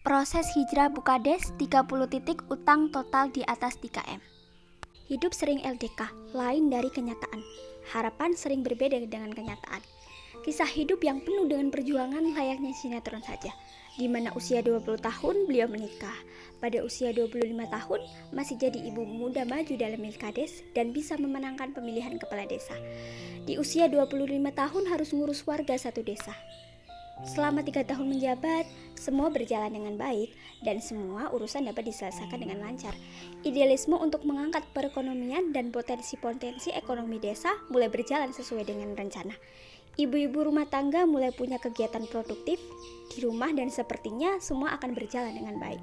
Proses hijrah Bukades 30 titik utang total di atas 3M. Hidup sering LDK, lain dari kenyataan. Harapan sering berbeda dengan kenyataan. Kisah hidup yang penuh dengan perjuangan layaknya sinetron saja. Di mana usia 20 tahun beliau menikah. Pada usia 25 tahun masih jadi ibu muda maju dalam Pilkades dan bisa memenangkan pemilihan kepala desa. Di usia 25 tahun harus ngurus warga satu desa. Selama 3 tahun menjabat, semua berjalan dengan baik dan semua urusan dapat diselesaikan dengan lancar. Idealisme untuk mengangkat perekonomian dan potensi-potensi ekonomi desa mulai berjalan sesuai dengan rencana. Ibu-ibu rumah tangga mulai punya kegiatan produktif di rumah dan sepertinya semua akan berjalan dengan baik.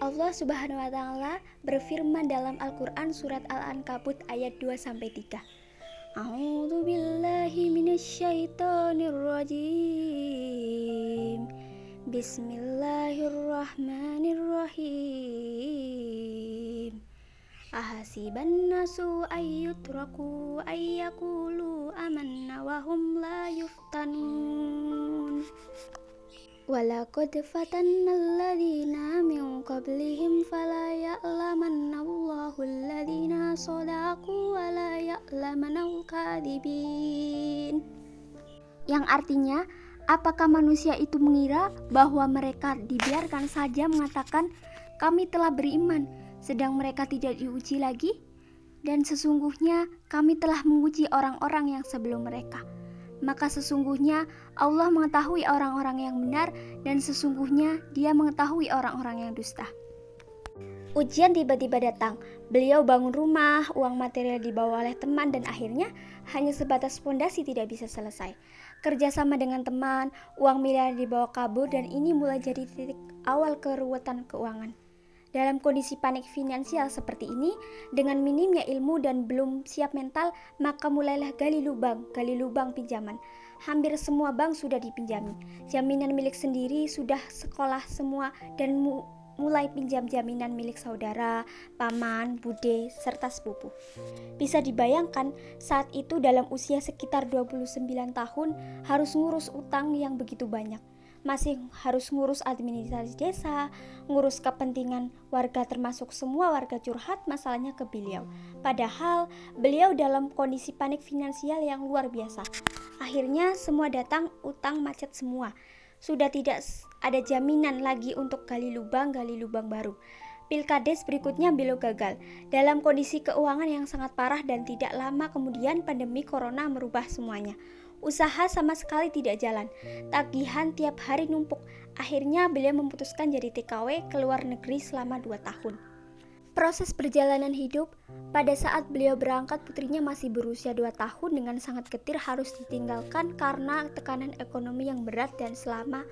Allah Subhanahu wa taala berfirman dalam Al-Qur'an surat Al-Ankabut ayat 2-3. A'udzu billahi minasyaitonir rajim. Bismillahirrahmanirrahim. Ahasiban nasu ayyutraku ayyakulu amanna wa hum la yuftanun. Walaqad fatannal ladzina min qablihim fala ya'lamanna Allahu alladzina shadaqu wa la ya'lamanal kadhibin. Yang artinya, apakah manusia itu mengira bahwa mereka dibiarkan saja mengatakan kami telah beriman, sedang mereka tidak diuji lagi? Dan sesungguhnya kami telah menguji orang-orang yang sebelum mereka. Maka sesungguhnya Allah mengetahui orang-orang yang benar dan sesungguhnya Dia mengetahui orang-orang yang dusta. Ujian tiba-tiba datang. Beliau bangun rumah, uang material dibawa oleh teman dan akhirnya hanya sebatas fondasi tidak bisa selesai. Kerjasama dengan teman, uang miliar dibawa kabur dan ini mulai jadi titik awal keruwetan keuangan. Dalam kondisi panik finansial seperti ini, dengan minimnya ilmu dan belum siap mental, maka mulailah gali lubang pinjaman. Hampir semua bank sudah dipinjami. Jaminan milik sendiri sudah sekolah semua dan mulai pinjam jaminan milik saudara, paman, bude, serta sepupu. Bisa dibayangkan saat itu dalam usia sekitar 29 tahun harus ngurus utang yang begitu banyak. Masih harus ngurus administrasi desa, ngurus kepentingan warga termasuk semua warga curhat masalahnya ke beliau. Padahal beliau dalam kondisi panik finansial yang luar biasa. Akhirnya semua datang, utang macet semua. Sudah tidak ada jaminan lagi untuk gali lubang baru. Pilkades berikutnya beliau gagal. Dalam kondisi keuangan yang sangat parah dan tidak lama kemudian pandemi corona merubah semuanya. Usaha sama sekali tidak jalan. Tagihan tiap hari numpuk. Akhirnya beliau memutuskan jadi TKW ke luar negeri selama 2 tahun. Proses perjalanan hidup, pada saat beliau berangkat putrinya masih berusia 2 tahun dengan sangat getir harus ditinggalkan karena tekanan ekonomi yang berat dan selama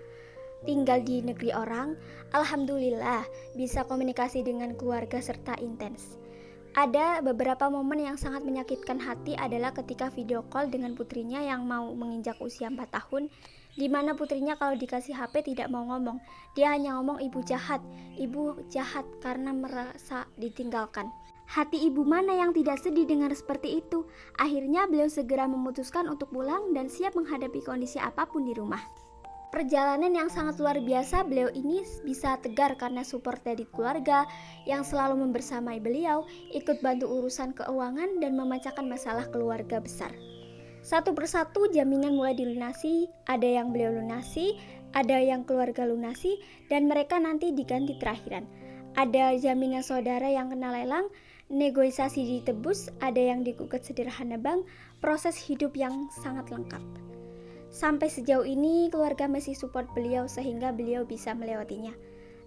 tinggal di negeri orang, alhamdulillah bisa komunikasi dengan keluarga serta intens. Ada beberapa momen yang sangat menyakitkan hati adalah ketika video call dengan putrinya yang mau menginjak usia 4 tahun, di mana putrinya kalau dikasih HP tidak mau ngomong. Dia hanya ngomong ibu jahat karena merasa ditinggalkan. Hati ibu mana yang tidak sedih dengar seperti itu? Akhirnya beliau segera memutuskan untuk pulang dan siap menghadapi kondisi apapun di rumah. Perjalanan yang sangat luar biasa, beliau ini bisa tegar karena support dari keluarga yang selalu membersamai beliau, ikut bantu urusan keuangan dan memecahkan masalah keluarga besar. Satu persatu jaminan mulai dilunasi, ada yang beliau lunasi, ada yang keluarga lunasi, dan mereka nanti diganti terakhiran. Ada jaminan saudara yang kena lelang, negosiasi ditebus, ada yang digugat sederhana bank, proses hidup yang sangat lengkap. Sampai sejauh ini keluarga masih support beliau sehingga beliau bisa melewatinya.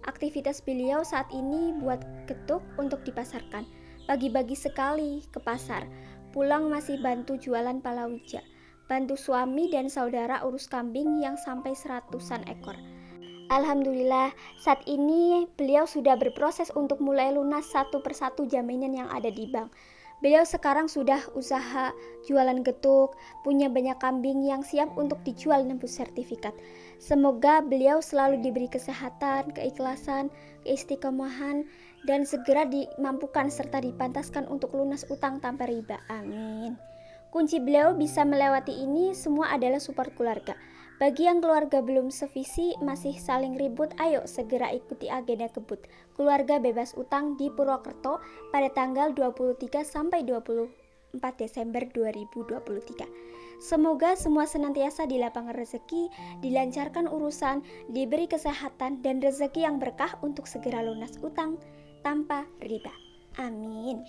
Aktivitas beliau saat ini buat getuk untuk dipasarkan. Pagi-pagi sekali ke pasar. Pulang masih bantu jualan palawija. Bantu suami dan saudara urus kambing yang sampai 100-an ekor. Alhamdulillah saat ini beliau sudah berproses untuk mulai lunas satu persatu jaminan yang ada di bank. Beliau sekarang sudah usaha jualan getuk, punya banyak kambing yang siap untuk dijual nembus sertifikat. Semoga beliau selalu diberi kesehatan, keikhlasan, keistiqomahan, dan segera dimampukan serta dipantaskan untuk lunas utang tanpa riba. Amin. Kunci beliau bisa melewati ini semua adalah support keluarga. Bagi yang keluarga belum sevisi, masih saling ribut, ayo segera ikuti agenda kebut Keluarga Bebas Utang di Purwokerto pada tanggal 23 sampai 24 Desember 2023. Semoga semua senantiasa di lapangan rezeki, dilancarkan urusan, diberi kesehatan dan rezeki yang berkah untuk segera lunas utang tanpa riba. Amin.